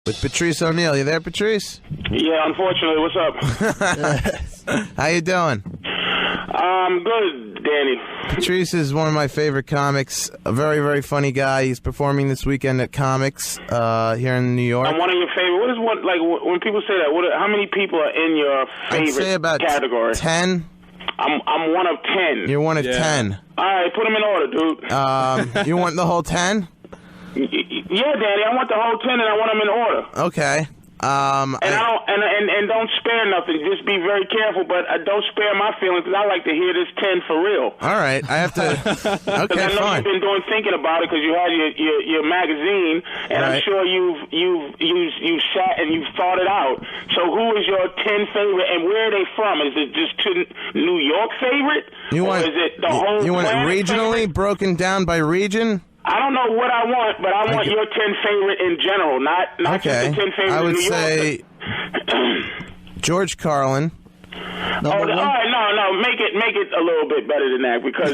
with Patrice O'Neill. You there, Patrice? Yeah, unfortunately. What's up? How you doing? Good, Danny. Patrice is one of my favorite comics. A very, very funny guy. He's performing this weekend at Comics here in New York. I'm one of your favorite. What is one like when people say that? How many people are in your favorite I'd say about category? 10. I'm one of 10. You're one of 10. All right, put them in order, dude. You want the whole 10? Yeah, Danny, I want the whole 10 and I want them in order. Okay. And don't spare nothing. Just be very careful, but don't spare my feelings because I like to hear this 10 for real. All right, I have to. Okay, I know fine. you've been thinking about it because you had your magazine, and right. I'm sure you've sat and you've thought it out. So who is your 10 favorite, and where are they from? Is it just New York favorite, or is it the whole? You want it regionally broken down by region? I don't know what I want, but I want your 10 favorite in general, not okay. just the 10 favorite I would in New say George Carlin. All right, no, make it a little bit better than that because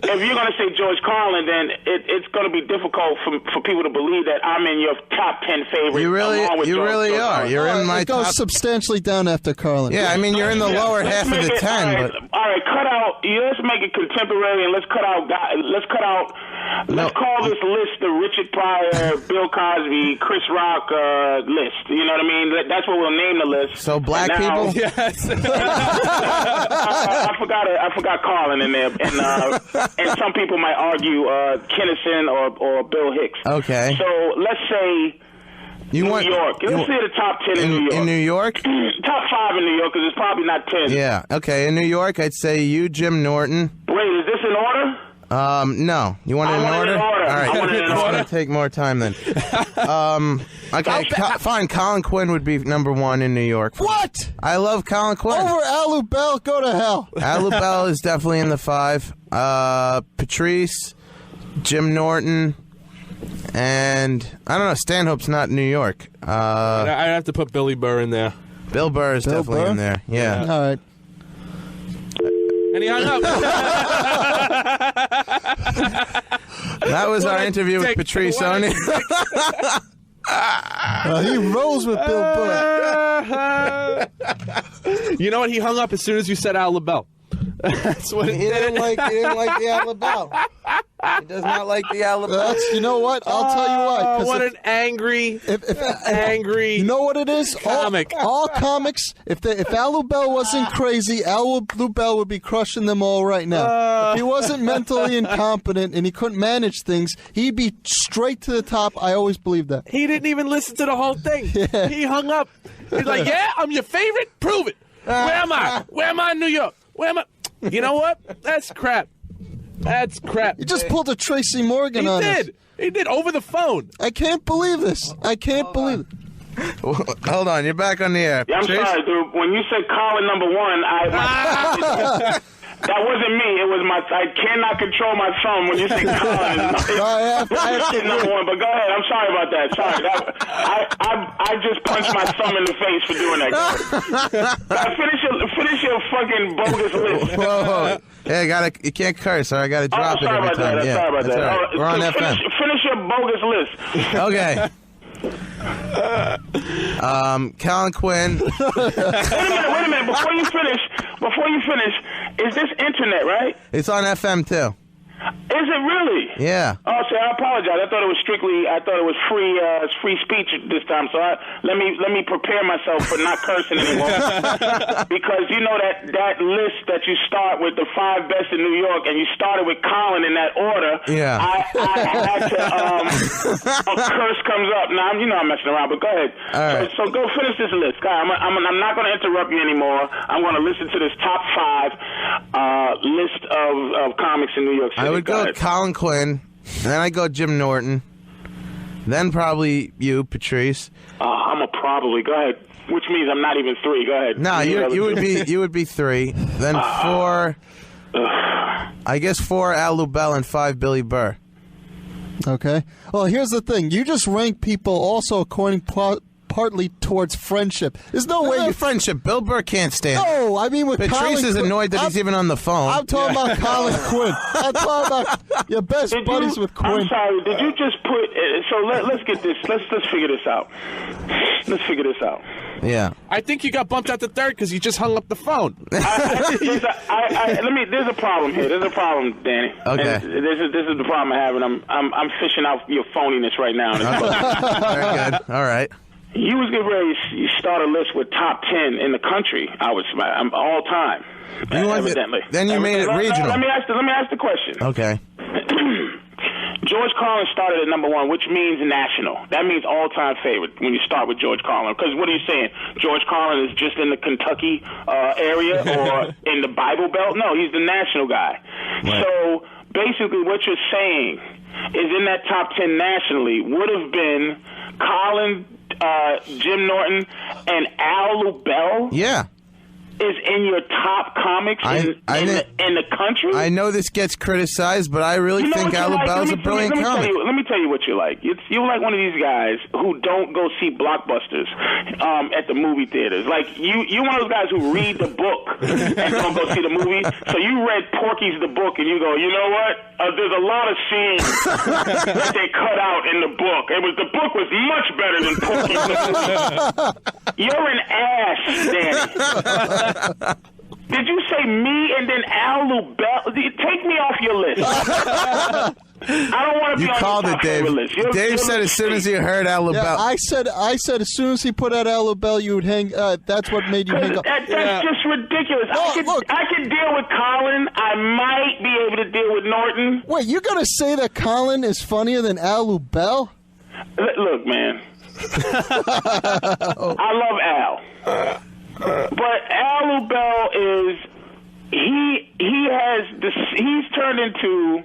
if you're going to say George Carlin, then it's going to be difficult for people to believe that I'm in your top 10 favorites. You really are. You're in my top. It goes substantially down after Carlin. Yeah, I mean you're in the lower half of the 10. All right, cut out. Let's make it contemporary and let's cut out. Let's call this list the Richard Pryor, Bill Cosby, Chris Rock list. You know what I mean? That's what we'll name the list. So black people. Yes. I forgot Carlin in there, and some people might argue Kinnison or Bill Hicks. Okay. So let's say New York. Let's say the top 10 in New York. In New York? Top 5 in New York because it's probably not 10. Yeah. Okay. In New York, I'd say you, Jim Norton. Wait, is this in order? No. You want it in order? All right. I want it in It's order. going to take more time then. Okay. Fine. Colin Quinn would be number 1 in New York. What? I love Colin Quinn. Over Al Lubell, go to hell. Al Lubell is definitely in the 5. Patrice, Jim Norton, and I don't know. Stanhope's not in New York. I'd have to put Billy Burr in there. Bill Burr is definitely in there. Yeah. All right. And he hung up. That was our interview with dick. Patrice What a O'Neill. He rolls with Bill Burr. You know what? He hung up as soon as you said Al Lubell. That's what He didn't like the Al Lubell. He does not like the Al Lubell. You know what? I'll tell you why. What an angry, angry. You know what it is? Comic. All comics. If Al Lubell wasn't crazy, Al Lubell would be crushing them all right now. If he wasn't mentally incompetent and he couldn't manage things, he'd be straight to the top. I always believed that. He didn't even listen to the whole thing. Yeah. He hung up. He's like, "Yeah, I'm your favorite. Prove it. Where am I? Where am I in New York? Where am I?" You know what? That's crap. That's crap. He just pulled a Tracy Morgan on us. He did over the phone. I can't believe this. I can't believe it. Hold on, you're back on the air. Yeah, I'm sorry, dude. When you said Colin number 1, that wasn't me. It was I cannot control my phone when you say Colin. I have number 1. But go ahead. I'm sorry about that. Sorry. I just punched my thumb in the face for doing that. Finish your fucking bogus list. Whoa. Yeah, you can't curse, or I gotta drop it every time. Sorry about that. All right. We're on FM. Finish your bogus list. Okay. Colin Quinn. Wait a minute. Before you finish, is this internet, right? It's on FM too. Is it really? Yeah. Oh, so I apologize. I thought it was free speech this time. So let me prepare myself for not cursing anymore. Because you know that list that you start with the 5 best in New York, and you started with Colin in that order. Yeah. I had to. A curse comes up. Now I'm messing around, but go ahead. All right. So go finish this list, guy. I'm not going to interrupt you anymore. I'm going to listen to this top 5 list of comics in New York City. I would go Colin Quinn, then I go Jim Norton, then probably you, Patrice. I'm a probably. Go ahead. Which means I'm not even 3. Go ahead. No, you would be 3. Then 4. I guess 4 Al Lubell and 5 Billy Burr. Okay. Well, here's the thing. You just rank people also according partly towards friendship. There's no way. Friendship. Bill Burr can't stand. No, I mean with Patrice Colin is annoyed that he's even on the phone. I'm talking about Colin Quinn. I'm talking about your best buddies with Quinn. I'm sorry. Did you just put? So let's get this. Let's figure this out. Let's figure this out. Yeah. I think you got bumped out to third because you just hung up the phone. There's a problem here. There's a problem, Danny. Okay. And this is the problem I'm having. I'm fishing out your phoniness right now. Very good. All right. You was getting ready to start a list with top 10 in the country. I'm all time. Evidently. Then you made it regional. Let me ask the question. Okay. George Carlin started at number 1, which means national. That means all-time favorite when you start with George Carlin. Because what are you saying? George Carlin is just in the Kentucky area or in the Bible Belt? No, he's the national guy. Right. So basically what you're saying is in that top 10 nationally would have been Colin, Jim Norton, and Al Lubell. Yeah. Is in your top comics in the country? I know this gets criticized, but I really think Al Lubell's a brilliant comic. Let me tell you what you like. You're like one of these guys who don't go see blockbusters at the movie theaters. Like you're one of those guys who read the book and don't go see the movie. So you read Porky's the book and you go, you know what? There's a lot of scenes that they cut out in the book. The book was much better than Porky's the movie. You're an ass, Danny. Did you say me and then Al Lubell? Take me off your list. I don't want to be on called your it, top Dave. list. Dave said as soon as he heard Al Lubell. Yeah, I said as soon as he put out Al Lubell, you would hang. That's what made you hang up. That's just ridiculous. I could deal with Colin. I might be able to deal with Norton. Wait, you're gonna say that Colin is funnier than Al Lubell? Look, man. I love Al. But Al Lubell is he's turned into,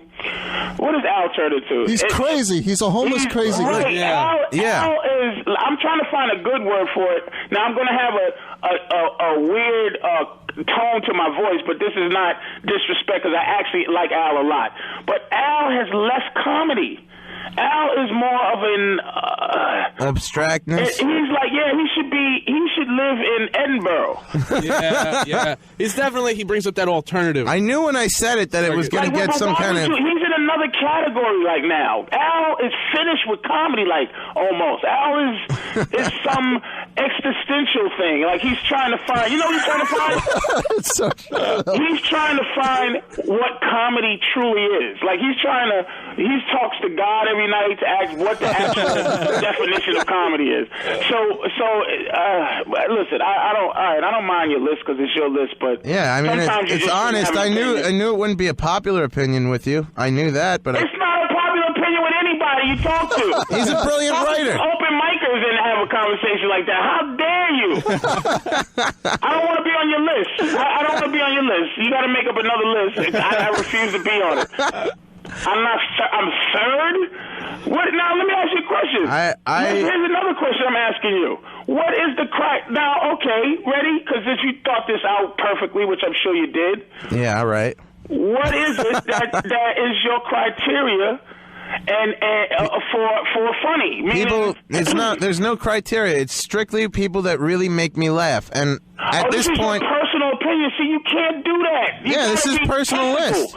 what does Al turn into? He's crazy. He's a homeless crazy guy. Right. Al is, I'm trying to find a good word for it. Now I'm going to have a weird tone to my voice, but this is not disrespect because I actually like Al a lot. But Al has less comedy. Al is more of an abstractness. He's like, he should live in Edinburgh. Yeah. He brings up that alternative. I knew when I said it that it was going to get some kind of. He's in another category like now. Al is finished with comedy, like almost. Al is some existential thing. Like he's trying to find. You know what he's trying to find? He's trying to find what comedy truly is. Like he talks to God every night to ask what the actual definition of comedy is. So listen, I don't mind your list because it's your list, but yeah, I mean it's honest. I knew it wouldn't be a popular opinion with you. I knew that, but it's not a popular opinion with anybody you talk to. He's a brilliant writer. Open micers and have a conversation like that. How dare you? I don't want to be on your list. I don't want to be on your list. You got to make up another list. I refuse to be on it. I'm third? What? Now, let me ask you a question. Here's another question I'm asking you. What is the Now, okay, ready? Because if you thought this out perfectly, which I'm sure you did. Yeah, all right. What is it that is your criteria and for funny? People, there's no criteria. It's strictly people that really make me laugh. And at this point, your personal opinion. See, you can't do that. This is personal technical. list.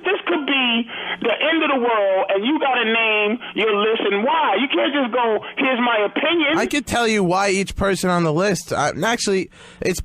This could be the end of the world, and you got to name your list and why. You can't just go, here's my opinion. I could tell you why each person on the list. Actually, it's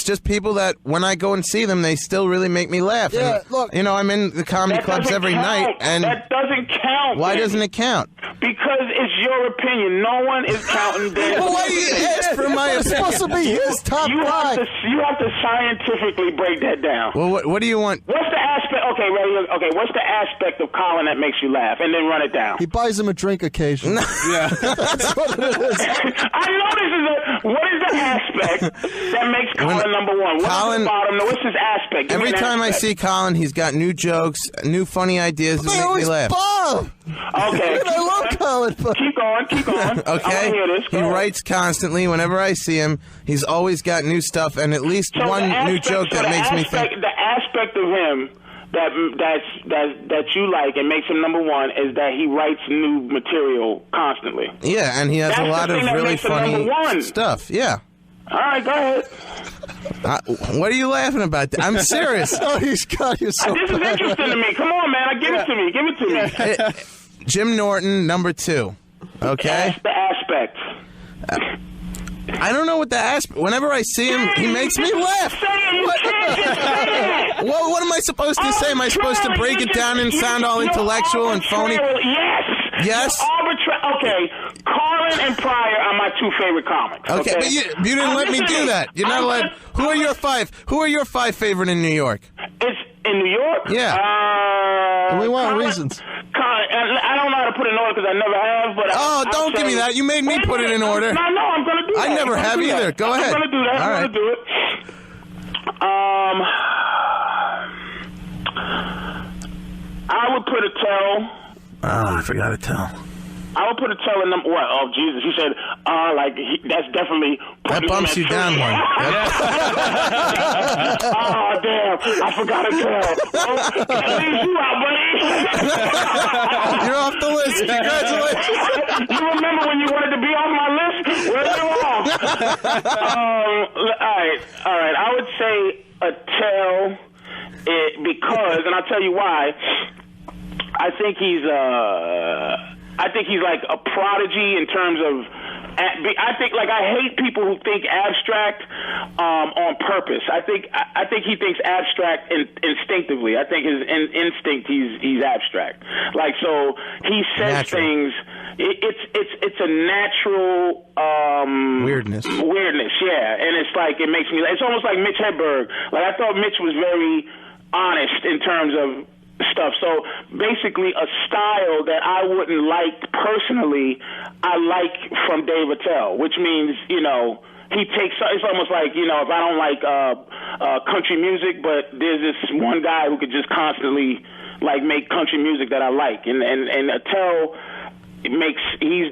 just people that when I go and see them, they still really make me laugh. Yeah, and, look, I'm in the comedy clubs every night, and that doesn't count. Why doesn't it count? Because it's your opinion. No one is counting this. Well, why do you ask for my opinion? It's supposed to be his top five. You have to scientifically break that down. Well, what do you want? What's the aspect? Okay, ready? Okay, what's the aspect of Colin that makes you laugh? And then run it down. He buys him a drink occasionally. Yeah. That's what it is. I know this is what is the aspect that makes Colin number one? What's the bottom? What's his aspect? Every time I see Colin, he's got new jokes, new funny ideas that make me laugh. Bomb. Okay. I love Colin. Keep going. Okay. He writes constantly. Whenever I see him, he's always got new stuff and at least one new joke that makes me think. The aspect of him that you like and makes him number one is that he writes new material constantly. Yeah, and he has That's a lot the of thing that really makes him funny number one. stuff. Yeah. All right, go ahead. What are you laughing about? I'm serious. Oh, he's got you so This is bad. interesting to me. Come on, man. Give it to me. Give it to me. Jim Norton, number 2. Okay? That's the aspect. I don't know what the aspect. Whenever I see him, he makes me laugh. Say it. You can't just say it. Well, what am I supposed to say? Am I supposed to break it down and sound all intellectual and phony? Yes. Yes? Okay. Carlin and Pryor are my 2 favorite comics. Okay, but you didn't let me do that. You're not allowed. Who are your 5? Who are your 5 favorite in New York? It's in New York? Yeah. We want Carlin, reasons. I don't know how to put it in order because I never have. But Don't give me that. You made me put it in order. No, I'm going to do that. I never have either. Go ahead. I'm going to do that. All right. I'm going to do it. I would put a tell. Oh, I forgot to tell. I would put a tell in them. What? Oh, Jesus. He said, that's definitely. That bumps you down one. Oh, damn. I forgot to tell. That leaves you out, buddy. You're off the list. Congratulations. You remember when you wanted to be off my list? Well, you're off. All right. I would say a tell because, and I'll tell you why. I think he's like a prodigy in terms of. I think I hate people who think abstract on purpose. I think he thinks abstract instinctively. I think his instinct he's abstract. Like so he says things. It's a natural weirdness. Yeah, and it's like it makes me. It's almost like Mitch Hedberg. Like I thought Mitch was very honest in terms of stuff. So basically a style that I wouldn't like personally, I like from Dave Attell, which means, he takes, it's almost like, if I don't like country music, but there's this one guy who could just constantly like make country music that I like. And Attell he's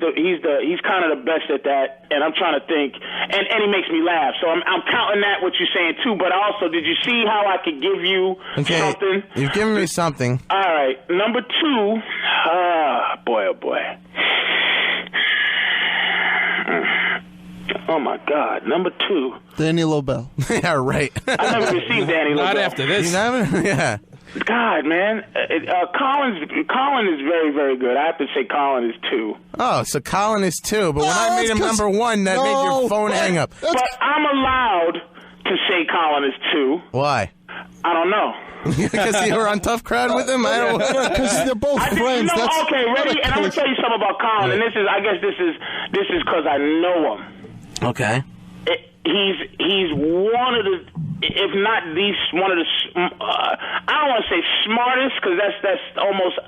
kind of the best at that, and I'm trying to think, and he makes me laugh. So I'm counting that what you're saying too. But also, did you see how I could give you something? You've given me something. All right, number 2. Boy, oh boy. Oh my God, number 2. Danny Lobel. Yeah, right. I never received Danny Lobel. Not after this. You never? Yeah. God, man, Colin is very, very good. I have to say, Colin is 2. Oh, so Colin is 2, but when I made him number 1, that made your phone hang up. But I'm allowed to say Colin is 2. Why? I don't know. Because you were on Tough Crowd with him? I don't. Because they're both friends. Okay, ready? And I'm gonna tell you something about Colin. And I guess this is because I know him. Okay. He's one of the, if not one of the, I don't want to say smartest, because that's almost,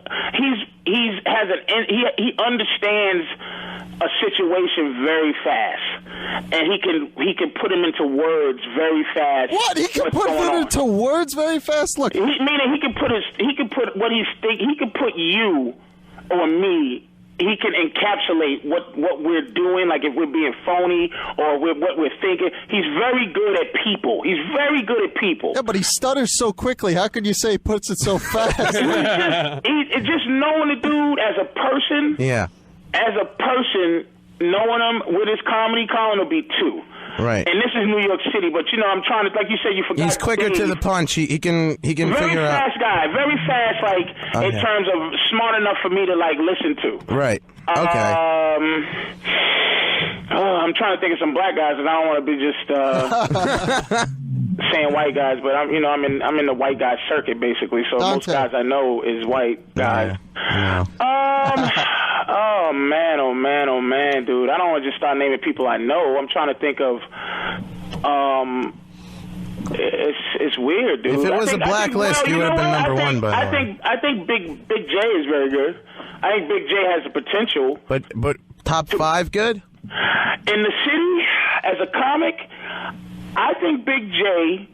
he understands a situation very fast, and he can put him into words very fast. What? He can put it into words very fast? Look. Meaning he can put what he's thinking, he can put you or me. He can encapsulate what we're doing, like if we're being phony or what we're thinking. He's very good at people. Yeah, but he stutters so quickly. How could you say he puts it so fast? It's just knowing the dude as a person. Yeah. As a person, knowing him with his comedy, Colin will be 2. Right. And this is New York City, but I'm trying to, like you said, you forgot. He's quicker to the punch. He can very figure out. Very fast guy. Very fast, in terms of smart enough for me to listen to. Right. Okay. I'm trying to think of some black guys, and I don't want to be just saying white guys, but I'm in the white guy circuit basically. So most guys I know is white guys. Yeah. Oh man, dude! I don't want to just start naming people I know. I'm trying to think of. It's weird, dude. If it was a black list, you would have been number 1. By the way, I think Big J is very good. I think Big J has the potential. But top 5 good? In the city, as a comic, I think Big J,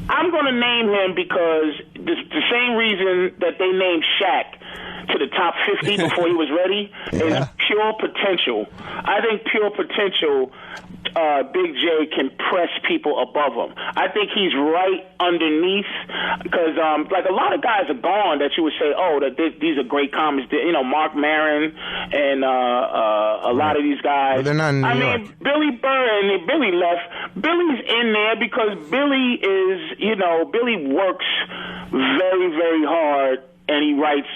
I'm going to name him because the same reason that they named Shaq. to the top 50 before he was ready is pure potential. I think pure potential, Big J can press people above him. I think he's right underneath because, like, a lot of guys are gone that you would say, oh, that these are great comics. You know, Mark Maron and a lot of these guys. But they're not in New York. mean, Billy Burr and Billy left. Billy's in there because Billy is, you know, Billy works very, very hard and he writes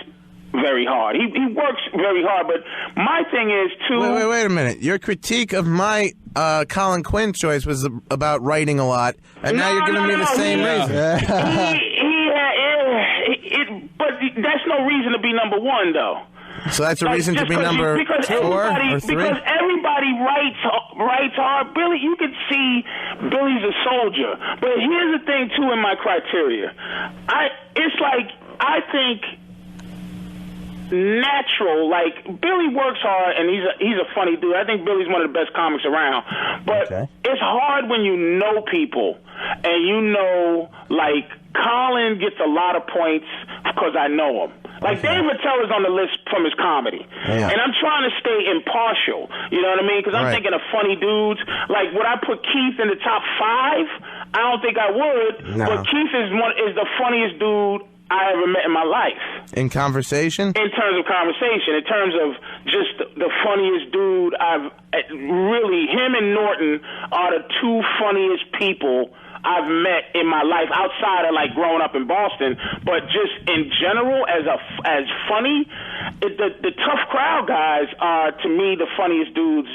very hard. He works very hard, but my thing is too. Wait a minute. Your critique of my Colin Quinn choice was about writing a lot, and now you're giving me the same reason. But that's no reason to be number one, though. So that's a reason to be number 4 or 3? Because everybody writes hard. Billy, you can see Billy's a soldier. But here's the thing, too, in my criteria. It's like, I think natural, like Billy works hard and he's a funny dude. I think Billy's one of the best comics around. But it's hard when you know people and you know, like, Colin gets a lot of points because I know him. Like, Dave Attell is on the list from his comedy. And I'm trying to stay impartial. You know what I mean? Because I'm thinking of funny dudes. Like, would I put Keith in the top 5? I don't think I would. No. But Keith is the funniest dude I ever met in my life. In conversation? In terms of conversation. In terms of just the funniest dude really, him and Norton are the 2 funniest people I've met in my life outside of, like, growing up in Boston, but just in general as funny, the tough crowd guys are, to me, the funniest dudes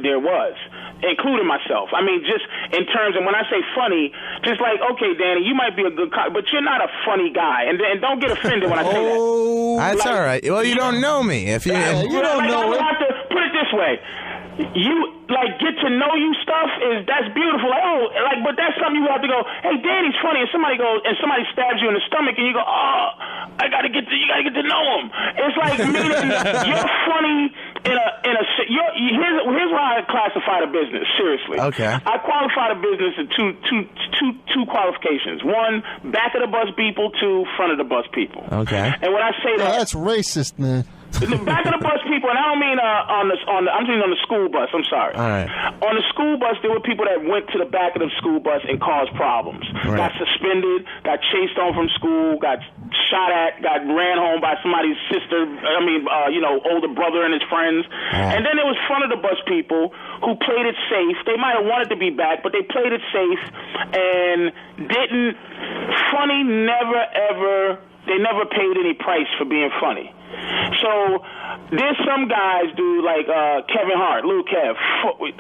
there was, including myself. I mean, just in terms of when I say funny, just like, okay, Danny, you might be a good but you're not a funny guy, and don't get offended when I say that. That's all right. Well, you don't know me. If you don't know it. I have to put it this way. You, like, get to know you stuff that's beautiful. Like, but that's something you have to go, hey, Danny's funny, and somebody stabs you in the stomach and you go, oh, you gotta get to know him. It's like, meaning you're funny here's why I classify the business, seriously. Okay. I qualify the business in two qualifications. 1, back of the bus people. 2, front of the bus people. Okay. And when I say that, that's racist, man. The back of the bus people, and I don't mean I'm meaning on the school bus. I'm sorry. All right. On the school bus, there were people that went to the back of the school bus and caused problems. Got suspended, got chased home from school, got shot at, got ran home by somebody's sister. Older brother and his friends. And then there was front of the bus people who played it safe. They might have wanted to be back, but they played it safe and didn't. Funny they never paid any price for being funny. So there's some guys, dude, like Kevin Hart, Lil Kev,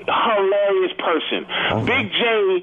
hilarious person. Big J,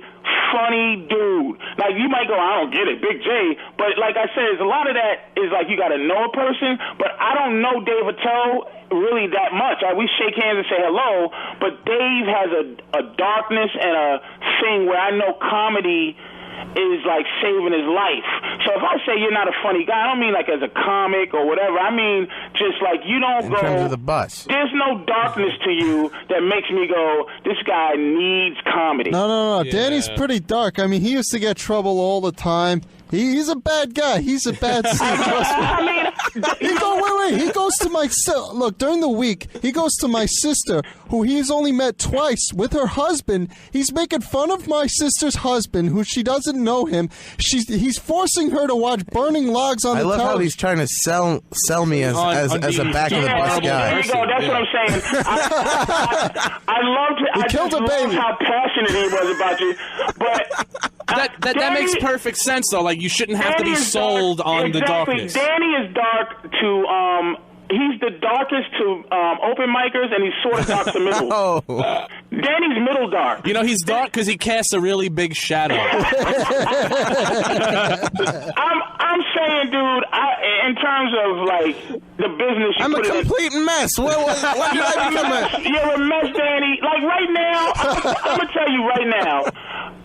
funny dude. Like, you might go, I don't get it, Big J. But like I said, a lot of that is like you got to know a person. But I don't know Dave Attell really that much. We shake hands and say hello, but Dave has a darkness and a thing where I know comedy is like saving his life. So if I say you're not a funny guy, I don't mean like as a comic or whatever. I mean just like you don't go. In terms of the bus. There's no darkness to you that makes me go, this guy needs comedy. No. Yeah. Danny's pretty dark. I mean, he used to get trouble all the time. He's a bad guy. He's a bad seed. I mean, He goes to my look during the week. He goes to my sister, who he's only met twice, with her husband. He's making fun of my sister's husband, who she doesn't know him. He's forcing her to watch Burning Logs on the television. I love how he's trying to sell me as a back of the bus guy. There you go. That's what I'm saying. I just love how passionate he was about you, but. That makes perfect sense, though. Like, you shouldn't have to be sold on the darkness. Danny is dark to, he's the darkest to open micers, and he's sort of dark to middle. Danny's middle dark. You know, he's dark because he casts a really big shadow. I'm saying, dude, in terms of, like, the business you I'm a complete mess. What did I become a... You're a mess, Danny. Like, right now, I'm going to tell you right now,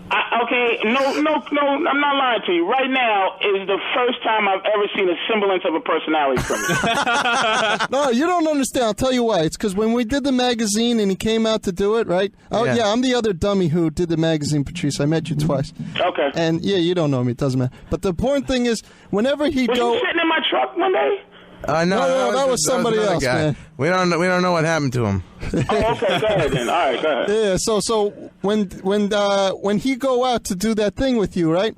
no, I'm not lying to you. Right now is the first time I've ever seen a semblance of a personality from you. No, you don't understand. I'll tell you why. It's because when we did the magazine and he came out to do it, right? Oh, yeah, I'm the other dummy who did the magazine, Patrice. I met you twice. Okay. And, yeah, you don't know me. It doesn't matter. But the important thing is, whenever he Was you sitting in my truck one day? No, that was somebody another else, guy. man. We don't know what happened to him. Oh, okay, go ahead then. All right, go ahead. Yeah, so when he go out to do that thing with you, right?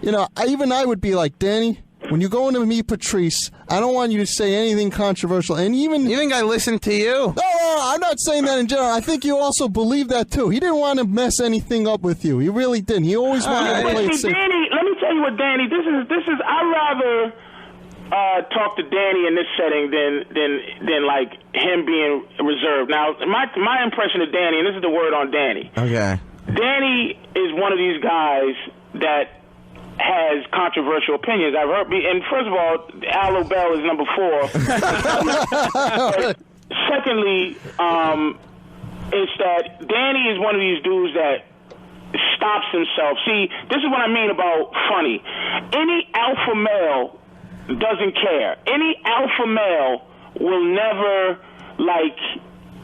You know, I would be like, Danny, when you go in to meet Patrice, I don't want you to say anything controversial. And even You think I listened to you? no, I'm not saying that in general. I think you also believe that too. He didn't want to mess anything up with you. He really didn't. He always wanted to play it See, safe. Danny, let me tell you what, Danny. This is. I'd rather talk to Danny in this setting than like him being reserved. Now, my impression of Danny, and this is the word on Danny. Okay. Danny is one of these guys that has controversial opinions. I've heard, and first of all, Al Bell is number 4. Secondly, it's that Danny is one of these dudes that stops himself. See, this is what I mean about funny. Any alpha male doesn't care. Any alpha male will never, like,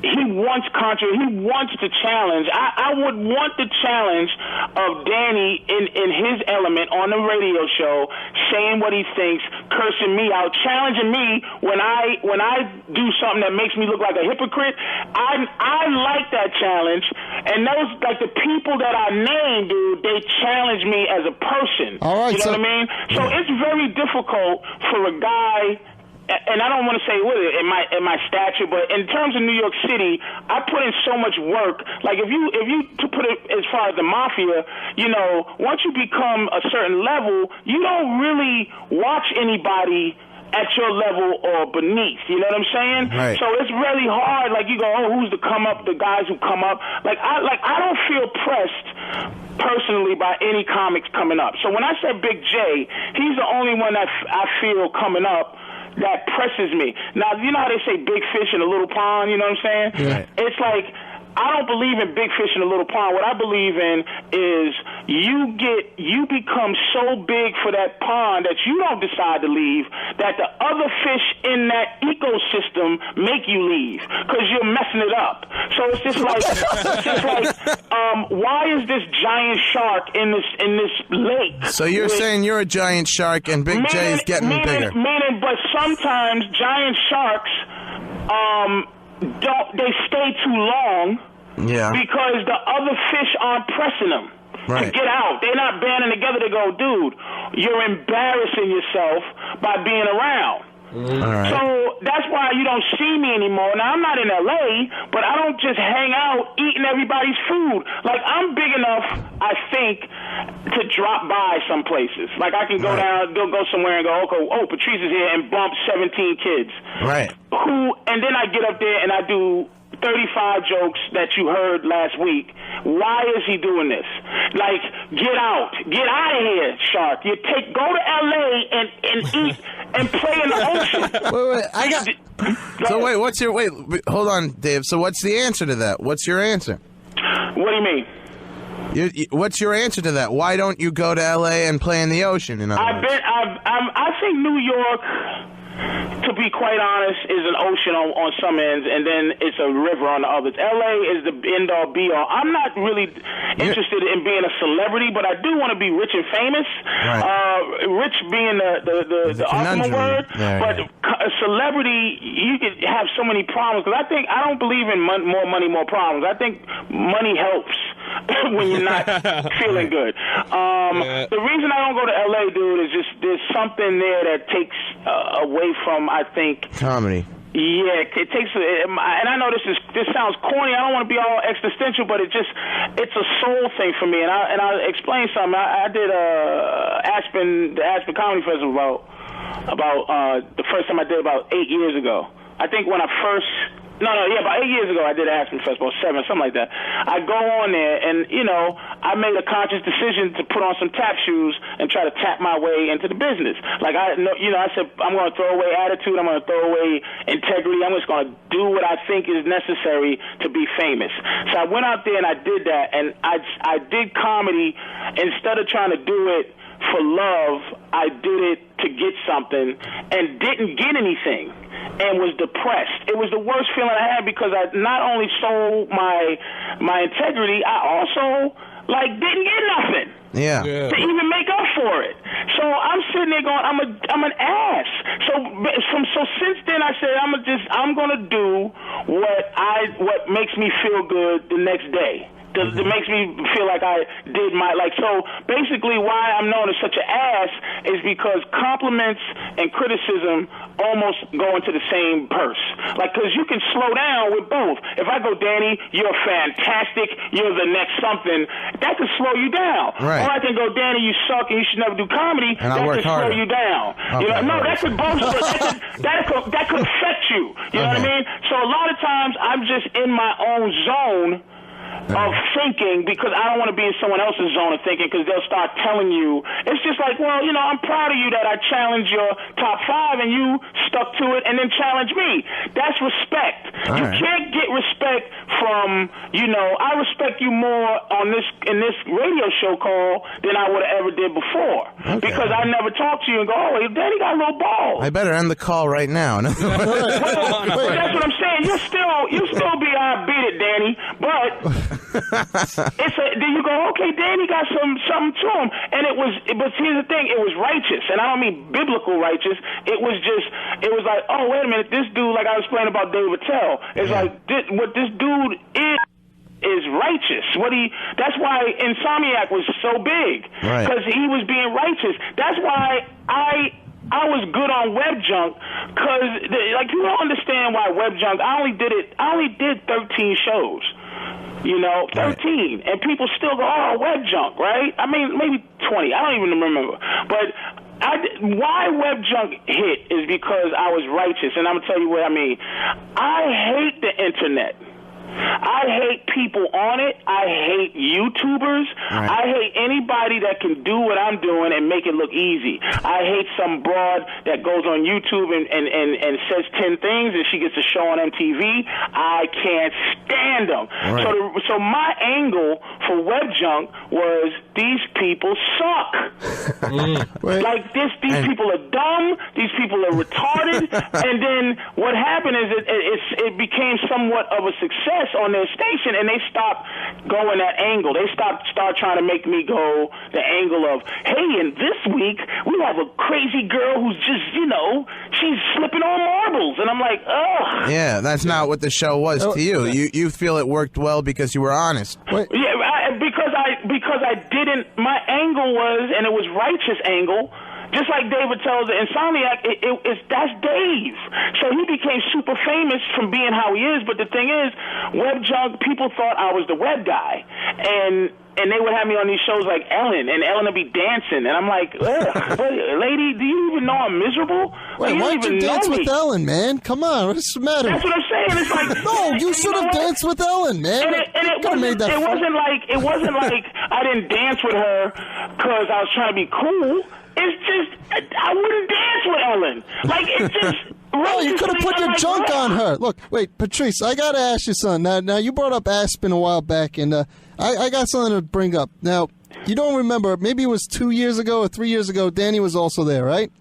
he wants to challenge. I would want the challenge of Danny in his element on the radio show, saying what he thinks, cursing me out, challenging me when I do something that makes me look like a hypocrite. I like that challenge, and those, like, the people that I named, dude, they challenge me as a person. All right, you know what I mean? So it's very difficult for a guy. And I don't want to say what in my stature, but in terms of New York City, I put in so much work. Like if you to put it as far as the mafia, you know, once you become a certain level, you don't really watch anybody at your level or beneath. You know what I'm saying? Right. So it's really hard. Like you go, oh, who's the come up? The guys who come up. I don't feel pressed personally by any comics coming up. So when I said Big J, he's the only one that I feel coming up that presses me. Now, you know how they say big fish in a little pond, you know what I'm saying? Right. It's like, I don't believe in big fish in a little pond. What I believe in is you become so big for that pond that you don't decide to leave, that the other fish in that ecosystem make you leave because you're messing it up. So it's just like, why is this giant shark in this lake? So you're saying you're a giant shark and Big J's getting bigger. But sometimes giant sharks, they stay too long because the other fish aren't pressing them to get out. They're not banding together to go, dude, you're embarrassing yourself by being around. All right. So that's why you don't see me anymore. Now, I'm not in L.A., but I don't just hang out eating everybody's food. Like, I'm big enough, I think, to drop by some places. Like, I can go down, go somewhere and go, okay, oh, Patrice is here, and bump 17 kids. Right. And then I get up there and I do 35 jokes that you heard last week. Why is he doing this? Like, get out of here, shark. Go to L.A. and eat and play in the ocean. Wait, I got. So wait, hold on, Dave. So what's the answer to that? What's your answer? What do you mean? What's your answer to that? Why don't you go to L.A. and play in the ocean? I think New York, to be quite honest, is an ocean on some ends, and then it's a river on the others. L.A. is the end-all, be-all. I'm not really interested in being a celebrity, but I do want to be rich and famous. Right. Rich being the ultimate word, but a celebrity, you could have so many problems. Because I don't believe in more money, more problems. I think money helps when you're not feeling good. The reason I don't go to L.A., dude, is just there's something there that takes away from, I think, comedy. Yeah, it takes, and I know this sounds corny. I don't want to be all existential, but it's a soul thing for me. And I'll explain something. I did the Aspen Comedy Festival about the first time I did about 8 years ago. I think when I first. About 8 years ago I did Aspen Festival, 7, something like that. I go on there and, I made a conscious decision to put on some tap shoes and try to tap my way into the business. Like I said, I'm going to throw away attitude, I'm going to throw away integrity, I'm just going to do what I think is necessary to be famous. So I went out there and I did that, and I did comedy instead of trying to do it for love. I did it to get something and didn't get anything and was depressed. It was the worst feeling I had because I not only sold my integrity, I also didn't get nothing. Yeah. To even make up for it. So I'm sitting there going, I'm an ass. So since then I said I'm gonna do what makes me feel good the next day. It makes me feel like I did so basically why I'm known as such an ass is because compliments and criticism almost go into the same purse. Because you can slow down with both. If I go, Danny, you're fantastic, you're the next something, that could slow you down. Right. Or I can go, Danny, you suck and you should never do comedy, and that could slow you down. Okay, that could that could affect you. You know what I mean? So a lot of times I'm just in my own zone of thinking because I don't want to be in someone else's zone of thinking because they'll start telling you. It's just like, well, I'm proud of you that I challenged your top 5 and you stuck to it and then challenged me. That's respect. You can't get respect from, I respect you more in this radio show call than I would have ever did before because I never talked to you and go, oh, Danny got a little balls. I better end the call right now. Well, that's what I'm saying. You'll still be beat it, Danny, but then you go, okay, Danny got something to him, but here's the thing, it was righteous, and I don't mean biblical righteous. It was like, oh, wait a minute, this dude, like I was explaining about Dave Attell, it's like what this dude is righteous. That's why Insomniac was so big because he was being righteous. That's why I was good on Web Junk because you don't understand why Web Junk. I only did 13 shows. 13, and people still go, oh, Web Junk, right? I mean, maybe 20. I don't even remember. But why Web Junk hit is because I was righteous, and I'm gonna tell you what I mean. I hate the internet. I hate people on it. I hate YouTubers. I hate anybody that can do what I'm doing and make it look easy. I hate some broad that goes on YouTube and says 10 things and she gets a show on MTV. I can't stand them. So my angle for Web Junk was these people suck. These people are dumb. These people are retarded. And then what happened is it became somewhat of a success on their station, and they stopped going that angle. They start trying to make me go the angle of, hey, and this week we have a crazy girl who's just, she's slipping on marbles, and I'm like, ugh. Yeah, that's not what the show was to you. You feel it worked well because you were honest. Yeah, because I didn't. My angle was, and it was righteous angle. Just like David tells the Insomniac, that's Dave. So he became super famous from being how he is. But the thing is, Web Junk, people thought I was the web guy. And they would have me on these shows like Ellen, and Ellen would be dancing. And I'm like, lady, do you even know I'm miserable? Wait, why don't you dance with Ellen, man? Come on, what's the matter? That's what I'm saying. It's like, no, you should have danced with Ellen, man. It wasn't like I didn't dance with her because I was trying to be cool. It's just, I wouldn't dance with Ellen. It's just... Oh, you could have put your junk on her. Look, wait, Patrice, I got to ask you something. Now, you brought up Aspen a while back, and I got something to bring up. Now, you don't remember, maybe it was 2 years ago or 3 years ago, Danny was also there, right?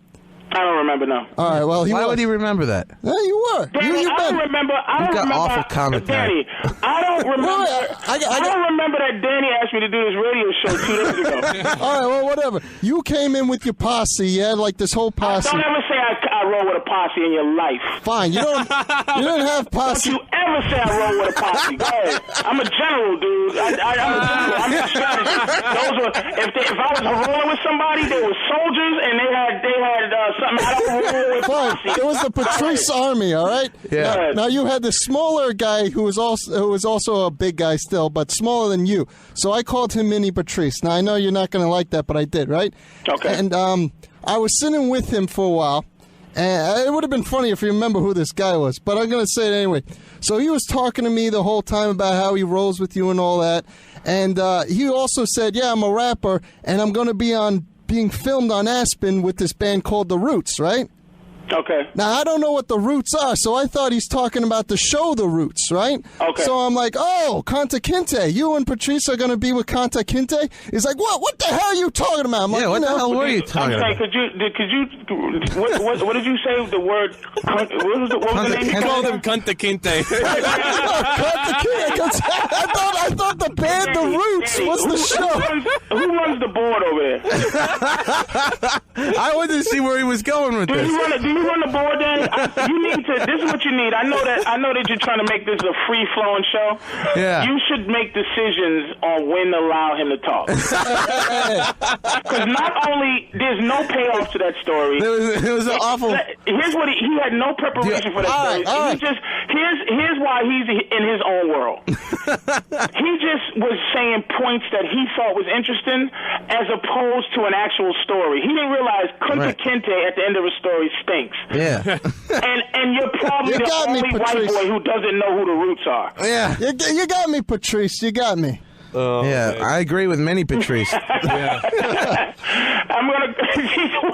I don't remember, no. All right, well, why would he remember that? Yeah, you were. Danny, I don't remember. You've got awful commentary. Danny, I don't remember. I don't remember that Danny asked me to do this radio show 2 days ago. All right, well, whatever. You came in with your posse, yeah, like this whole posse. Don't ever say I roll with a posse in your life. Fine, you don't have posse. Don't you ever say I roll with a posse. Go ahead. I'm a general, dude. I'm a general. I'm a strategist. If I was rolling with somebody, they were soldiers and they had something. I don't roll with posse. It was the Patrice Army, all right? Yeah. Now you had the smaller guy who was also a big guy still, but smaller than you. So I called him Mini Patrice. Now I know you're not going to like that, but I did, right? Okay. And I was sitting with him for a while. And it would have been funny if you remember who this guy was, but I'm going to say it anyway. So he was talking to me the whole time about how he rolls with you and all that. And he also said, yeah, I'm a rapper, and I'm going to be being filmed on Aspen with this band called The Roots, right? Okay. Now, I don't know what The Roots are, so I thought he's talking about the show The Roots, right? Okay. So I'm like, oh, Conta Kinte, you and Patrice are going to be with Conta Kinte? He's like, what the hell are you talking about? I'm like, what the hell were you talking about? Could you what did you say, the word, what was the name? He called him Conta Kinte. I thought the band The Roots was the show. runs the board over there? I wanted to see where he was going with Do this. you run the board, Danny? You need to. This is what you need. I know that you're trying to make this a free flowing show. Yeah. You should make decisions on when to allow him to talk. Because not only there's no payoff to that story. It was an awful. Here's what he had no preparation for that story. all right. He just here's why he's in his own world. He just was saying points that he thought was interesting as opposed to an actual story. He didn't realize Kunta Kinte at the end of a story stinks. Yeah. And you're probably You the got me, only white Patrice. boy who doesn't know who the roots are. Yeah. You got me, Patrice. You got me. Yeah, I agree with many Patrice. I'm gonna.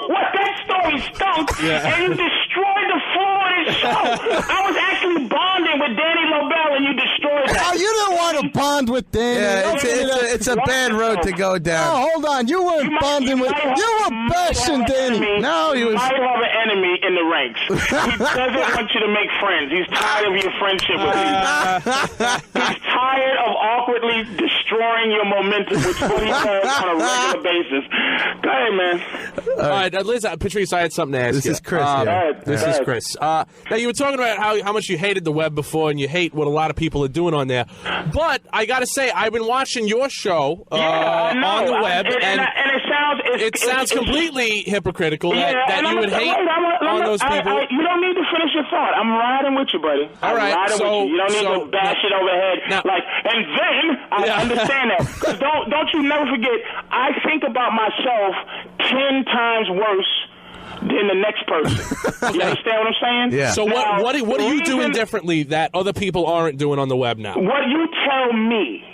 What that story stunk, and you destroyed the floor of this show. I was actually bonding with Danny Lobel, and you destroyed Oh, that. you didn't want to bond with Danny. Yeah, it's a bad road to go down. Oh, hold on. You weren't bonding with. You were bashing Danny. No, he was. Might have an enemy in the ranks. He doesn't want you to make friends. He's tired of your friendship with you. He's tired of awkwardly destroying your momentum, which is what he does on a regular basis. Go ahead, man. All right, Liz, Patrice, I had something to ask This you. is Chris, yeah. This is Chris. Now, you were talking about how much you hated the web before, and you hate what a lot of people are doing on there. But I got to say, I've been watching your show I know. on the web, and it sounds completely hypocritical that and you would hate on those people. You don't need to finish your thought. I'm riding with you, buddy. All right, I'm riding with you. You don't need to bash it overhead. And then I understand that. Because don't you never forget, I think about myself 10 times worse than the next person. You understand what I'm saying? Yeah. So Now, what are you doing differently that other people aren't doing on the web now? What you tell me.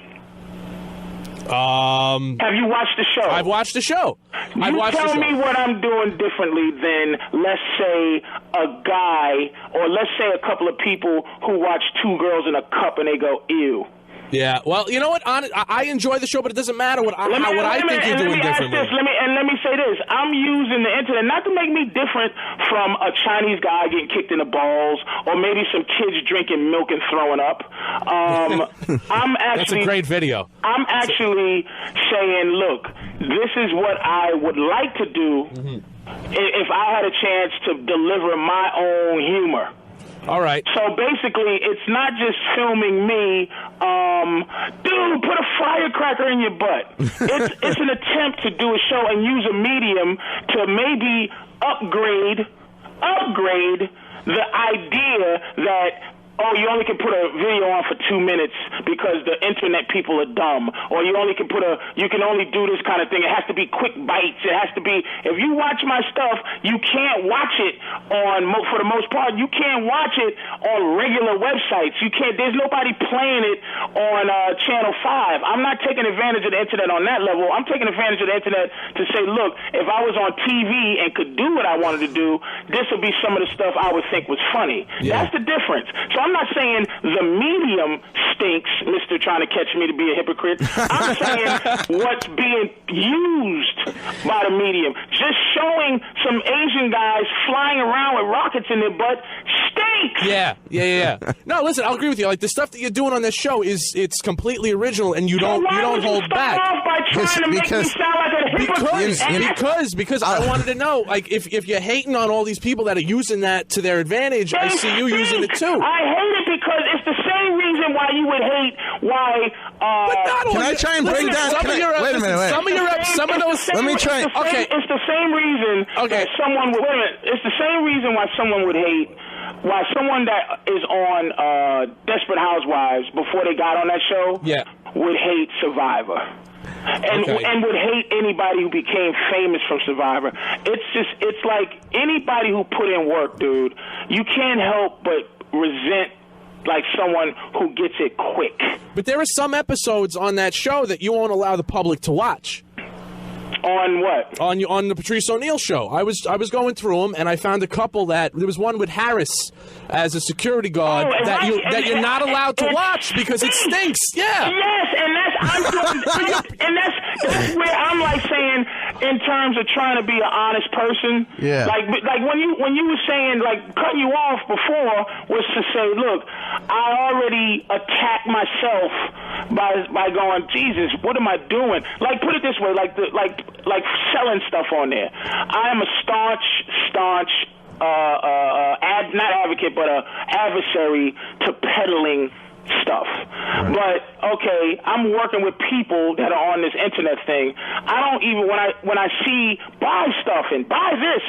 Have you watched the show? I've watched the show. Tell me what I'm doing differently than, let's say, a guy, or let's say a couple of people who watch two girls in a cup and they go, ew. Yeah, well, you know what? I enjoy the show, but it doesn't matter what I think you're doing differently. Let me say this. I'm using the internet not to make me different from a Chinese guy getting kicked in the balls, or maybe some kids drinking milk and throwing up. That's a great video. I'm actually saying, look, this is what I would like to do if I had a chance to deliver my own humor. All right. So basically, it's not just filming me, dude, put a firecracker in your butt. It's an attempt to do a show and use a medium to maybe upgrade the idea that, oh, you only can put a video on for 2 minutes because the internet people are dumb, or you can only do this kind of thing. It has to be quick bites. It has to be, if you watch my stuff, you can't watch it for the most part, you can't watch it on regular websites. There's nobody playing it on Channel 5. I'm not taking advantage of the internet on that level. I'm taking advantage of the internet to say, look, if I was on TV and could do what I wanted to do, this would be some of the stuff I would think was funny. Yeah. That's the difference. So I'm not saying the medium stinks, Mr. Trying to Catch Me to be a hypocrite. I'm saying what's being used by the medium. Just showing some Asian guys flying around with rockets in their butt stinks. Yeah. No, listen, I'll agree with you. Like, the stuff that you're doing on this show it's completely original, and you don't hold back. Off by trying to make me sound like a hypocrite. Because I wanted to know, like, if you're hating on all these people that are using that to their advantage, I see you using it too. I hate it because it's the same reason why you would hate why. Can I try and bring down? Wait a minute. Some of those. Let me try. Okay, it's the same reason. Okay, someone would. Wait a minute. It's the same reason why someone would hate. Why someone that is on Desperate Housewives before they got on that show would hate Survivor. And would hate anybody who became famous from Survivor. It's like anybody who put in work, dude. You can't help but resent like someone who gets it quick. But there are some episodes on that show that you won't allow the public to watch. On what? On the Patrice O'Neill show. I was going through them, and I found a couple that there was one with Harris as a security guard that you're not allowed to watch because it stinks. Yeah. Yes, and that's where I'm like saying in terms of trying to be an honest person. Yeah. Like when you were saying, like, cutting you off before was to say, look, I already attacked myself by going, Jesus, what am I doing? Like, put it this way, like selling stuff on there. I am a staunch not advocate, but a adversary to peddling stuff. Right. But okay, I'm working with people that are on this internet thing. I don't even when I see buy stuff and buy this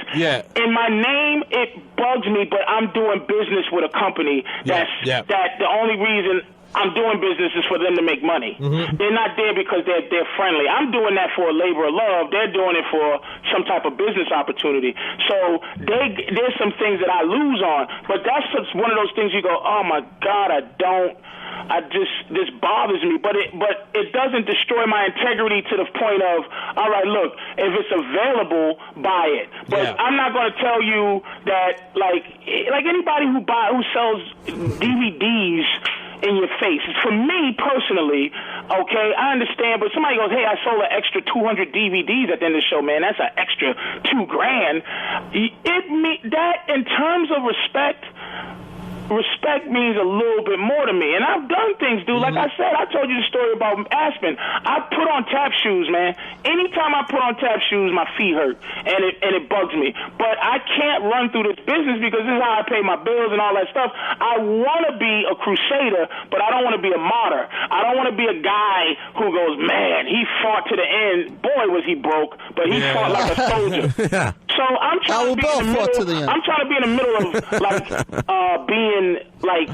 in my name, it bugs me. But I'm doing business with a company that the only reason I'm doing business is for them to make money. Mm-hmm. They're not there because they're friendly. I'm doing that for a labor of love. They're doing it for some type of business opportunity. So there's some things that I lose on, but that's just one of those things you go, oh my God, this bothers me, but it doesn't destroy my integrity to the point of, all right, look, if it's available, buy it. But I'm not going to tell you that like anybody who sells DVDs in your face. For me personally, okay, I understand, but somebody goes, hey, I sold an extra 200 DVDs at the end of the show, man, that's an extra $2,000. That in terms of respect means a little bit more to me. And I've done things, dude. Like I said, I told you the story about Aspen. I put on tap shoes, man. Anytime I put on tap shoes, my feet hurt, and it bugs me. But I can't run through this business because this is how I pay my bills and all that stuff. I want to be a crusader, but I don't want to be a martyr. I don't want to be a guy who goes, man, he fought to the end. Boy, was he broke, but he fought like a soldier. So I'm trying to be in the middle. I'm trying to be in the middle of like being like,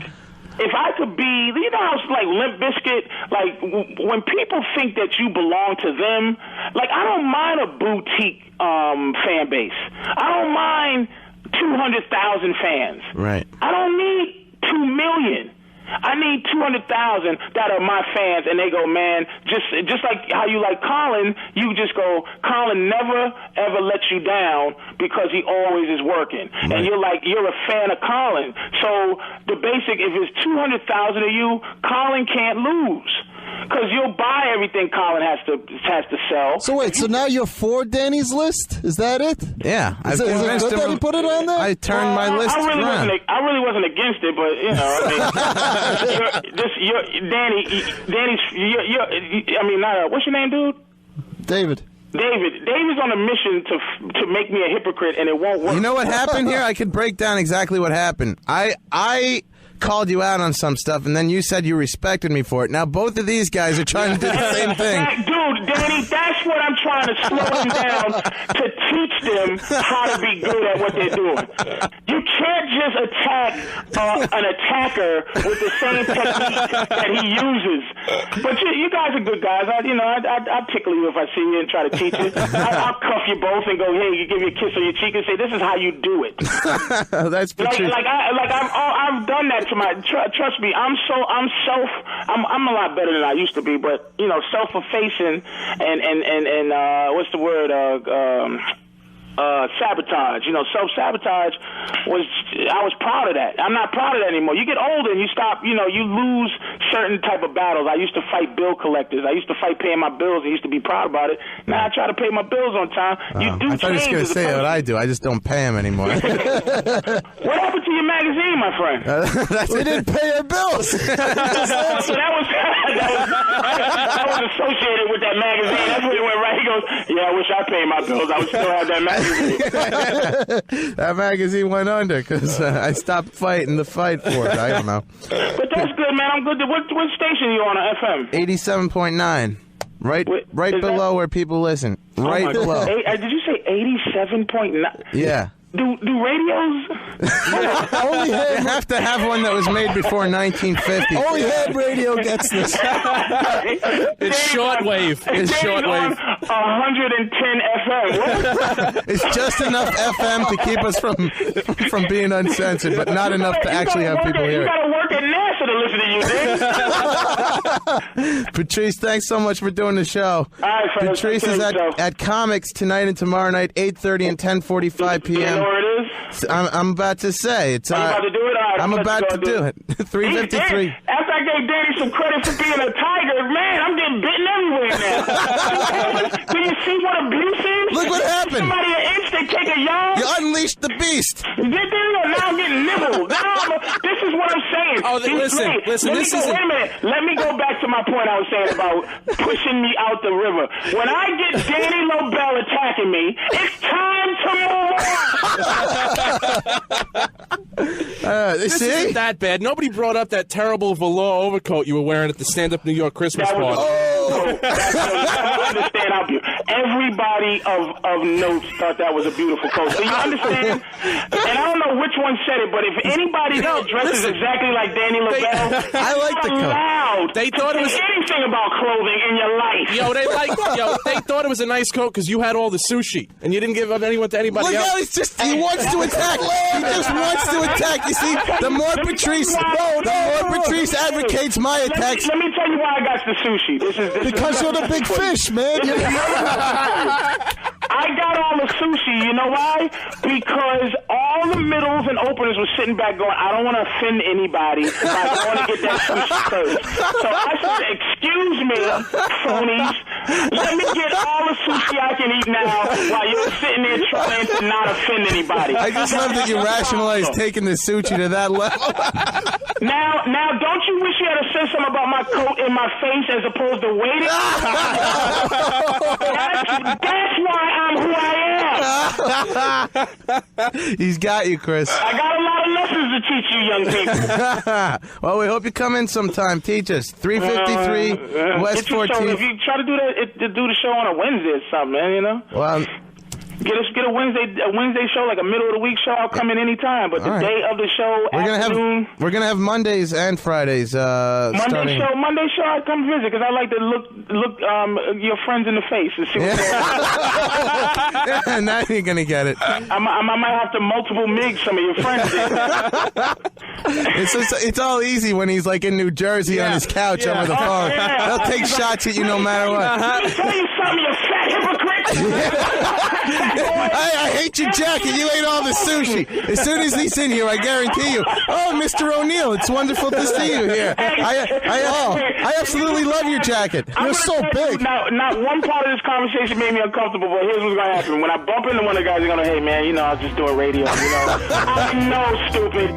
if I could be, you know how it's like Limp Bizkit, like when people think that you belong to them, like I don't mind a boutique fan base. I don't mind 200,000 fans. Right. I don't need 2 million. I need 200,000 that are my fans, and they go, man, just like how you like Colin, you just go, Colin never ever lets you down because he always is working. Right. And you're a fan of Colin. So the basic, if it's 200,000 of you, Colin can't lose. Because you'll buy everything Colin has to sell. So wait, so now you're for Danny's list? Is that it? Yeah. Is it good that he put it on there? I turned my list around. I really wasn't against it, but you know, what's your name, dude? David. David's on a mission to make me a hypocrite, and it won't work. You know what happened here? I could break down exactly what happened. I called you out on some stuff, and then you said you respected me for it. Now both of these guys are trying to do the same thing. Dude, Danny, that's what I'm trying to slow them down to teach them how to be good at what they're doing. You can't just attack an attacker with the same technique that he uses. But you guys are good guys. I'll tickle you if I see you and try to teach you. I'll cuff you both and go, hey, you give you a kiss on your cheek and say, this is how you do it. That's Patrice. I've done that to my. Trust me, I'm a lot better than I used to be. But self-effacing and what's the word? Sabotage. Self-sabotage I was proud of that. I'm not proud of that anymore. You get older and you stop, you lose certain type of battles. I used to fight bill collectors. I used to fight paying my bills. I used to be proud about it. Now I try to pay my bills on time. I thought you were going to say what I do. I just don't pay them anymore. What happened to your magazine, my friend? We didn't pay our bills. So that was associated with that magazine. That's where it went right. He goes, yeah, I wish I paid my bills. I would still have that magazine. That magazine went under because I stopped fighting the fight for it. I don't know. But that's good, man. I'm good. What station are you on FM? 87.9. Right below where people listen. Right below. Did you say 87.9? Yeah. Do radios? You have to have one that was made before 1950. Only head radio gets this. It's shortwave. It's shortwave. 110 FM. It's just enough FM to keep us from being uncensored, but not enough to actually have people hear it. You got to work at NASA to listen to you, dude. Patrice, thanks so much for doing the show. All right, fellas. Patrice is at Comics tonight and tomorrow night, 8:30 and 10:45 p.m. You know where it is? I'm about to say. Are you about to do it? All right, I'm about to do it. 3:53. After I gave Danny some credit for being a tiger. Man, I'm getting bitten everywhere now. Do you see what abuse is? Look what happened. Somebody an inch, they take a yard. You unleashed the beast. Now I'm getting nibbled. This is what I'm saying. Oh, listen. This isn't. Wait a minute. Let me go back to my point I was saying about pushing me out the river. When I get Danny Lobel attacking me, it's time to move on. This isn't that bad. Nobody brought up that terrible velour overcoat you were wearing at the stand-up New York Christmas party. I understand how beautiful. Everybody of note thought that was a beautiful coat. So you understand? And I don't know which one said it, but if anybody that dresses exactly like Danny Lobel, I like the coat. They thought it was anything about clothing in your life. They thought it was a nice coat because you had all the sushi and you didn't give up anyone to anybody else. Look how he wants to attack. He just wants to attack. You see, the more Patrice advocates my attacks. Let me tell you why I got the sushi. Because you're the big fish, man. I got all the sushi. You know why? Because all the middles and openers were sitting back going, I don't want to offend anybody. I want to get that sushi first. So I said, excuse me, phonies. Let me get all the sushi I can eat now while you're sitting there trying to not offend anybody. I just love that you rationalize taking the sushi to that level. Now, don't you wish you had said something about my coat in my face as opposed to waiting? That's why I'm who I am. He's got you, Chris. I got a lot of lessons to teach you, young people. Well, we hope you come in sometime. Teach us. 353 West 14th. If you try to do the show on a Wednesday or something, man, you know? Well, Get a Wednesday show, like a middle of the week show. I'll come in anytime. But the day of the show, we're gonna have Mondays and Fridays. Monday show, I come visit because I like to look your friends in the face and see what's going on. Now you're gonna get it. I might have to multiple mig some of your friends. It's all easy when he's like in New Jersey on his couch over the phone. They'll take shots at you no matter what. Let me tell you something, you fat hypocrite. I hate your jacket. You ate all the sushi. As soon as he's in here, I guarantee you. Oh, Mr. O'Neill, it's wonderful to see you here. I absolutely love your jacket. You're so big. Now, not one part of this conversation made me uncomfortable, but here's what's going to happen. When I bump into one of the guys, they're going to, hey, man, I was just doing radio, I know, stupid.